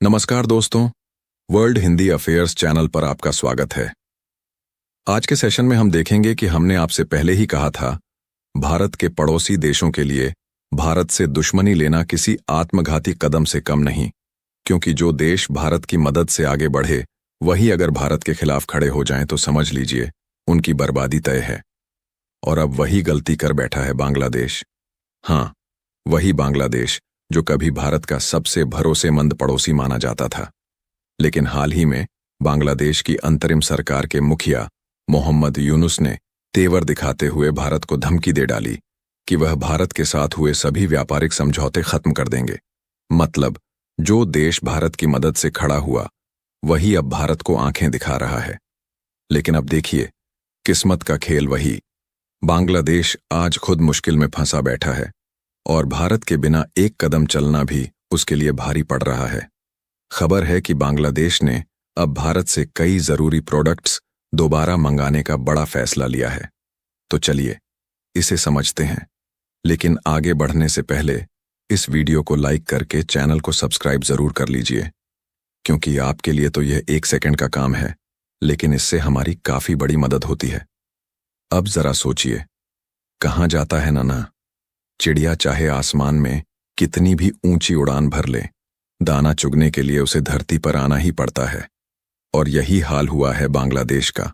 नमस्कार दोस्तों, world Hindi affairs channel पर आपका स्वागत है। आज के सेशन में हम देखेंगे कि हमने आपसे पहले ही कहा था, भारत के पड़ोसी देशों के लिए भारत से दुश्मनी लेना किसी आत्मघाती कदम से कम नहीं, क्योंकि जो देश भारत की मदद से आगे बढ़े वही अगर भारत के खिलाफ खड़े हो जाएं तो समझ लीजिए उनकी बर्बादी तय है। और अब वही गलती कर बैठा है बांग्लादेश। हाँ, वही बांग्लादेश जो कभी भारत का सबसे भरोसेमंद पड़ोसी माना जाता था। लेकिन हाल ही में बांग्लादेश की अंतरिम सरकार के मुखिया मोहम्मद यूनुस ने तेवर दिखाते हुए भारत को धमकी दे डाली कि वह भारत के साथ हुए सभी व्यापारिक समझौते खत्म कर देंगे। मतलब, जो देश भारत की मदद से खड़ा हुआ वही अब भारत को आंखें दिखा रहा है। लेकिन अब देखिए, किस्मत का खेल वही। बांग्लादेश आज खुद मुश्किल में फंसा बैठा है और भारत के बिना एक कदम चलना भी उसके लिए भारी पड़ रहा है। खबर है कि बांग्लादेश ने अब भारत से कई जरूरी प्रोडक्ट्स दोबारा मंगाने का बड़ा फैसला लिया है। तो चलिए इसे समझते हैं। लेकिन आगे बढ़ने से पहले इस वीडियो को लाइक करके चैनल को सब्सक्राइब जरूर कर लीजिए, क्योंकि आपके लिए तो यह 1 सेकंड का काम है, लेकिन इससे हमारी काफी बड़ी मदद होती है। अब जरा सोचिए, कहां जाता है नाना? चिड़िया चाहे आसमान में कितनी भी ऊंची उड़ान भर ले, दाना चुगने के लिए उसे धरती पर आना ही पड़ता है। और यही हाल हुआ है बांग्लादेश का।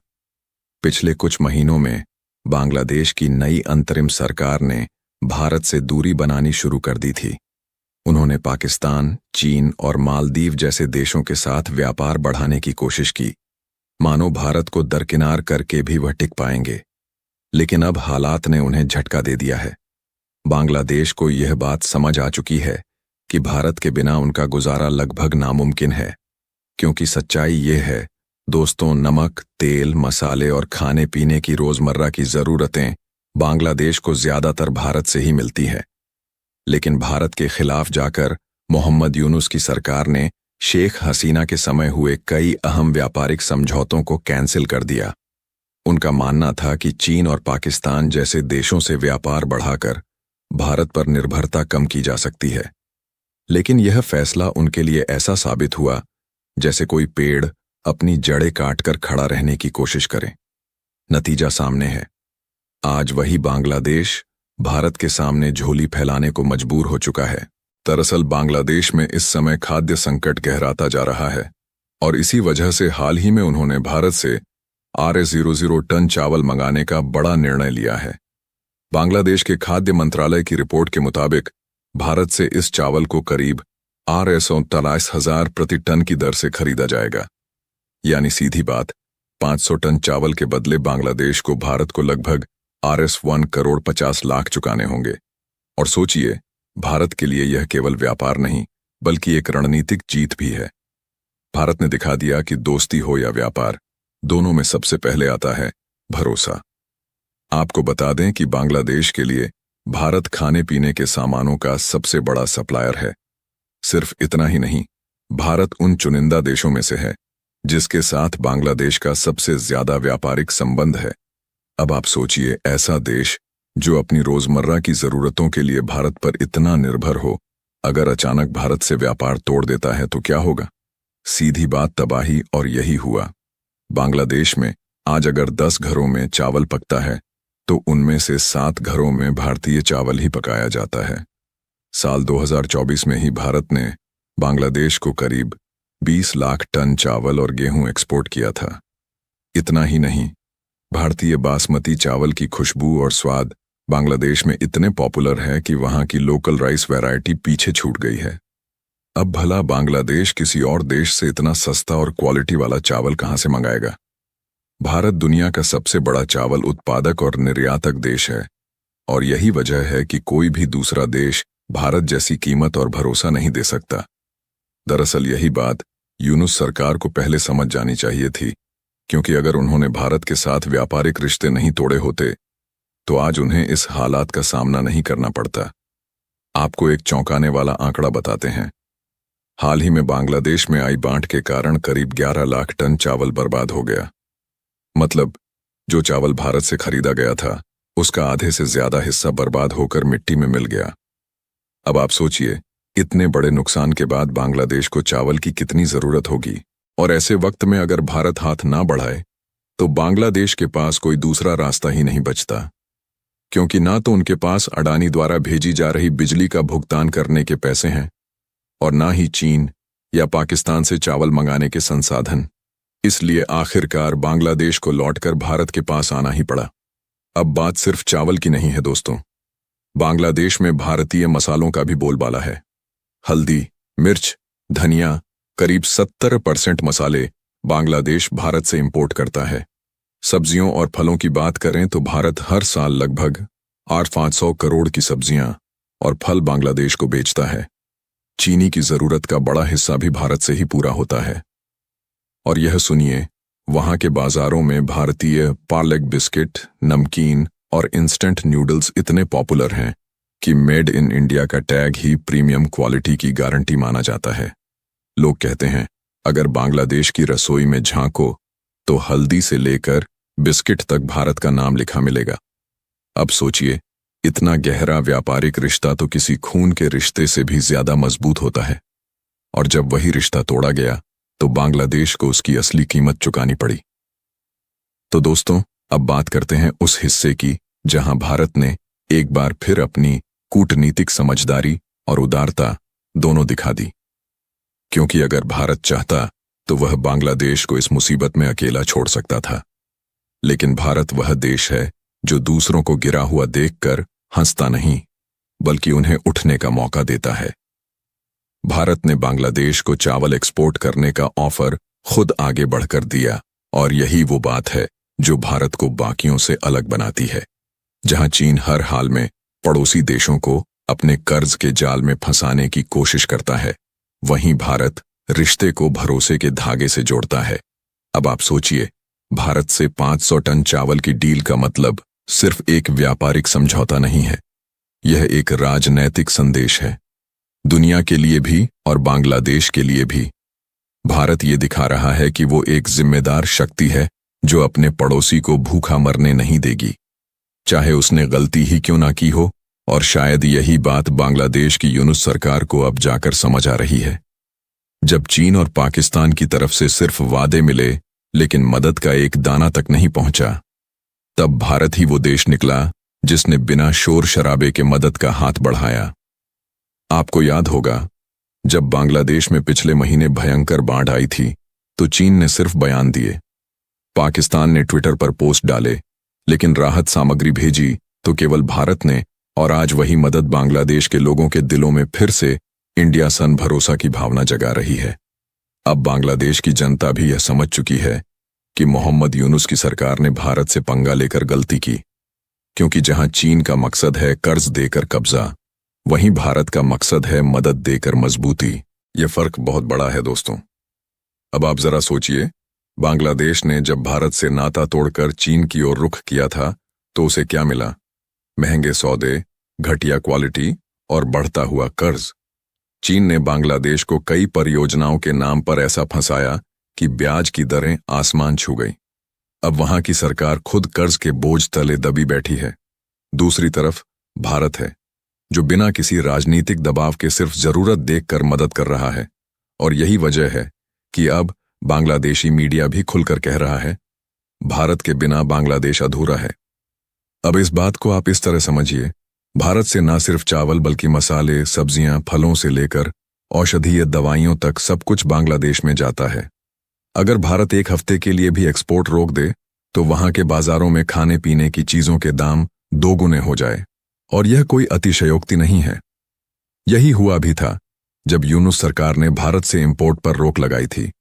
पिछले कुछ महीनों में बांग्लादेश की नई अंतरिम सरकार ने भारत से दूरी बनानी शुरू कर दी थी। उन्होंने पाकिस्तान, चीन और मालदीव जैसे देशों के साथ व्यापार बढ़ाने की कोशिश की, मानो भारत को दरकिनार करके भी वह टिक पाएंगे। लेकिन अब हालात ने उन्हें झटका दे दिया है। बांग्लादेश को यह बात समझ आ चुकी है कि भारत के बिना उनका गुजारा लगभग नामुमकिन है, क्योंकि सच्चाई यह है दोस्तों, नमक, तेल, मसाले और खाने पीने की रोजमर्रा की जरूरतें बांग्लादेश को ज्यादातर भारत से ही मिलती है। लेकिन भारत के खिलाफ जाकर मोहम्मद यूनुस की सरकार ने शेख हसीना के समय हुए कई अहम व्यापारिक समझौतों को कैंसिल कर दिया। उनका मानना था कि चीन और पाकिस्तान जैसे देशों से व्यापार बढ़ाकर भारत पर निर्भरता कम की जा सकती है। लेकिन यह फैसला उनके लिए ऐसा साबित हुआ जैसे कोई पेड़ अपनी जड़ें काटकर खड़ा रहने की कोशिश करे। नतीजा सामने है। आज वही बांग्लादेश भारत के सामने झोली फैलाने को मजबूर हो चुका है। दरअसल बांग्लादेश में इस समय खाद्य संकट गहराता जा रहा है और इसी वजह से हाल ही में उन्होंने भारत से RS-00 टन चावल मंगाने का बड़ा निर्णय लिया है। बांग्लादेश के खाद्य मंत्रालय की रिपोर्ट के मुताबिक भारत से इस चावल को करीब RS-43,000 प्रति टन की दर से खरीदा जाएगा। यानी सीधी बात, 500 टन चावल के बदले बांग्लादेश को भारत को लगभग RS-1 करोड़ 50 लाख चुकाने होंगे। और सोचिए, भारत के लिए यह केवल व्यापार नहीं बल्कि एक रणनीतिक जीत भी है। भारत ने दिखा दिया कि दोस्ती हो या व्यापार, दोनों में सबसे पहले आता है भरोसा। आपको बता दें कि बांग्लादेश के लिए भारत खाने पीने के सामानों का सबसे बड़ा सप्लायर है। सिर्फ इतना ही नहीं, भारत उन चुनिंदा देशों में से है जिसके साथ बांग्लादेश का सबसे ज्यादा व्यापारिक संबंध है। अब आप सोचिए, ऐसा देश जो अपनी रोजमर्रा की जरूरतों के लिए भारत पर इतना निर्भर हो, अगर अचानक भारत से व्यापार तोड़ देता है तो क्या होगा? सीधी बात, तबाही। और यही हुआ। बांग्लादेश में आज अगर 10 घरों में चावल पकता है तो उनमें से 7 घरों में भारतीय चावल ही पकाया जाता है। साल 2024 में ही भारत ने बांग्लादेश को करीब 20 लाख टन चावल और गेहूं एक्सपोर्ट किया था। इतना ही नहीं, भारतीय बासमती चावल की खुशबू और स्वाद बांग्लादेश में इतने पॉपुलर है कि वहां की लोकल राइस वैरायटी पीछे छूट गई है। अब भला बांग्लादेश किसी और देश से इतना सस्ता और क्वालिटी वाला चावल कहां से मंगाएगा? भारत दुनिया का सबसे बड़ा चावल उत्पादक और निर्यातक देश है, और यही वजह है कि कोई भी दूसरा देश भारत जैसी कीमत और भरोसा नहीं दे सकता। दरअसल यही बात यूनुस सरकार को पहले समझ जानी चाहिए थी, क्योंकि अगर उन्होंने भारत के साथ व्यापारिक रिश्ते नहीं तोड़े होते तो आज उन्हें इस हालात का सामना नहीं करना पड़ता। आपको एक चौंकाने वाला आंकड़ा बताते हैं। हाल ही में बांग्लादेश में आई बाढ़ के कारण करीब 11 लाख टन चावल बर्बाद हो गया। मतलब, जो चावल भारत से खरीदा गया था उसका आधे से ज्यादा हिस्सा बर्बाद होकर मिट्टी में मिल गया। अब आप सोचिए, इतने बड़े नुकसान के बाद बांग्लादेश को चावल की कितनी जरूरत होगी, और ऐसे वक्त में अगर भारत हाथ ना बढ़ाए तो बांग्लादेश के पास कोई दूसरा रास्ता ही नहीं बचता, क्योंकि ना तो उनके पास अडानी द्वारा भेजी जा रही बिजली का भुगतान करने के पैसे हैं और ना ही चीन या पाकिस्तान से चावल मंगाने के संसाधन। इसलिए आखिरकार बांग्लादेश को लौटकर भारत के पास आना ही पड़ा। अब बात सिर्फ चावल की नहीं है दोस्तों, बांग्लादेश में भारतीय मसालों का भी बोलबाला है। हल्दी, मिर्च, धनिया, करीब 70% मसाले बांग्लादेश भारत से इंपोर्ट करता है। सब्जियों और फलों की बात करें तो भारत हर साल लगभग 800-500 करोड़ की सब्जियां और फल बांग्लादेश को बेचता है। चीनी की जरूरत का बड़ा हिस्सा भी भारत से ही पूरा होता है। और यह सुनिए, वहां के बाजारों में भारतीय पार्लेक बिस्किट, नमकीन और इंस्टेंट नूडल्स इतने पॉपुलर हैं कि मेड इन इंडिया का टैग ही प्रीमियम क्वालिटी की गारंटी माना जाता है। लोग कहते हैं अगर बांग्लादेश की रसोई में झांको तो हल्दी से लेकर बिस्किट तक भारत का नाम लिखा मिलेगा। अब सोचिए, इतना गहरा व्यापारिक रिश्ता तो किसी खून के रिश्ते से भी ज्यादा मजबूत होता है, और जब वही रिश्ता तोड़ा गया तो बांग्लादेश को उसकी असली कीमत चुकानी पड़ी। तो दोस्तों, अब बात करते हैं उस हिस्से की जहां भारत ने एक बार फिर अपनी कूटनीतिक समझदारी और उदारता दोनों दिखा दी। क्योंकि अगर भारत चाहता तो वह बांग्लादेश को इस मुसीबत में अकेला छोड़ सकता था, लेकिन भारत वह देश है जो दूसरों को गिरा हुआ देखकर हंसता नहीं, बल्कि उन्हें उठने का मौका देता है। भारत ने बांग्लादेश को चावल एक्सपोर्ट करने का ऑफर खुद आगे बढ़कर दिया, और यही वो बात है जो भारत को बाकियों से अलग बनाती है। जहां चीन हर हाल में पड़ोसी देशों को अपने कर्ज के जाल में फंसाने की कोशिश करता है, वहीं भारत रिश्ते को भरोसे के धागे से जोड़ता है। अब आप सोचिए, भारत से 500 टन चावल की डील का मतलब सिर्फ एक व्यापारिक समझौता नहीं है, यह एक राजनैतिक संदेश है, दुनिया के लिए भी और बांग्लादेश के लिए भी। भारत ये दिखा रहा है कि वो एक जिम्मेदार शक्ति है जो अपने पड़ोसी को भूखा मरने नहीं देगी, चाहे उसने गलती ही क्यों ना की हो। और शायद यही बात बांग्लादेश की यूनुस सरकार को अब जाकर समझ आ रही है। जब चीन और पाकिस्तान की तरफ से सिर्फ वादे मिले लेकिन मदद का एक दाना तक नहीं पहुंचा, तब भारत ही वो देश निकला जिसने बिना शोर शराबे के मदद का हाथ बढ़ाया। आपको याद होगा, जब बांग्लादेश में पिछले महीने भयंकर बाढ़ आई थी तो चीन ने सिर्फ बयान दिए, पाकिस्तान ने ट्विटर पर पोस्ट डाले, लेकिन राहत सामग्री भेजी तो केवल भारत ने। और आज वही मदद बांग्लादेश के लोगों के दिलों में फिर से इंडिया सन भरोसा की भावना जगा रही है। अब बांग्लादेश की जनता भी यह समझ चुकी है कि मोहम्मद यूनुस की सरकार ने भारत से पंगा लेकर गलती की, क्योंकि जहां चीन का मकसद है कर्ज देकर कब्जा, वहीं भारत का मकसद है मदद देकर मजबूती। यह फर्क बहुत बड़ा है दोस्तों। अब आप जरा सोचिए, बांग्लादेश ने जब भारत से नाता तोड़कर चीन की ओर रुख किया था तो उसे क्या मिला? महंगे सौदे, घटिया क्वालिटी और बढ़ता हुआ कर्ज। चीन ने बांग्लादेश को कई परियोजनाओं के नाम पर ऐसा फंसाया कि ब्याज की दरें आसमान छू गई। अब वहां की सरकार खुद कर्ज के बोझ तले दबी बैठी है। दूसरी तरफ भारत है जो बिना किसी राजनीतिक दबाव के सिर्फ जरूरत देखकर मदद कर रहा है। और यही वजह है कि अब बांग्लादेशी मीडिया भी खुलकर कह रहा है, भारत के बिना बांग्लादेश अधूरा है। अब इस बात को आप इस तरह समझिए, भारत से न सिर्फ चावल बल्कि मसाले, सब्जियां, फलों से लेकर औषधीय दवाइयों तक सब कुछ बांग्लादेश में जाता है। अगर भारत एक हफ्ते के लिए भी एक्सपोर्ट रोक दे तो वहां के बाजारों में खाने पीने की चीजों के दाम दोगुने हो जाए। और यह कोई अतिशयोक्ति नहीं है। यही हुआ भी था जब यूनुस सरकार ने भारत से इंपोर्ट पर रोक लगाई थी।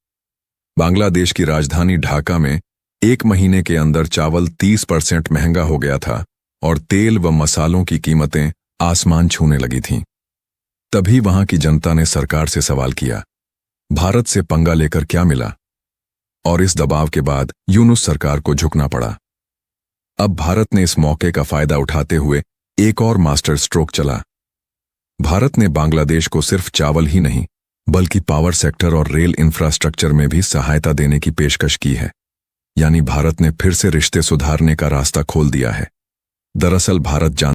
बांग्लादेश की राजधानी ढाका में एक महीने के अंदर चावल 30% महंगा हो गया था और तेल व मसालों की कीमतें आसमान छूने लगी थीं। तभी वहां की जनता ने सरकार से सवाल किया, भारत से पंगा लेकर क्या मिला? और इस दबाव के बाद यूनुस सरकार को झुकना पड़ा। अब भारत ने इस मौके का फायदा उठाते हुए एक और मास्टर स्ट्रोक चला। भारत ने बांग्लादेश को सिर्फ चावल ही नहीं बल्कि पावर सेक्टर और रेल इंफ्रास्ट्रक्चर में भी सहायता देने की पेशकश की है। यानी भारत ने फिर से रिश्ते सुधारने का रास्ता खोल दिया है। दरअसल भारत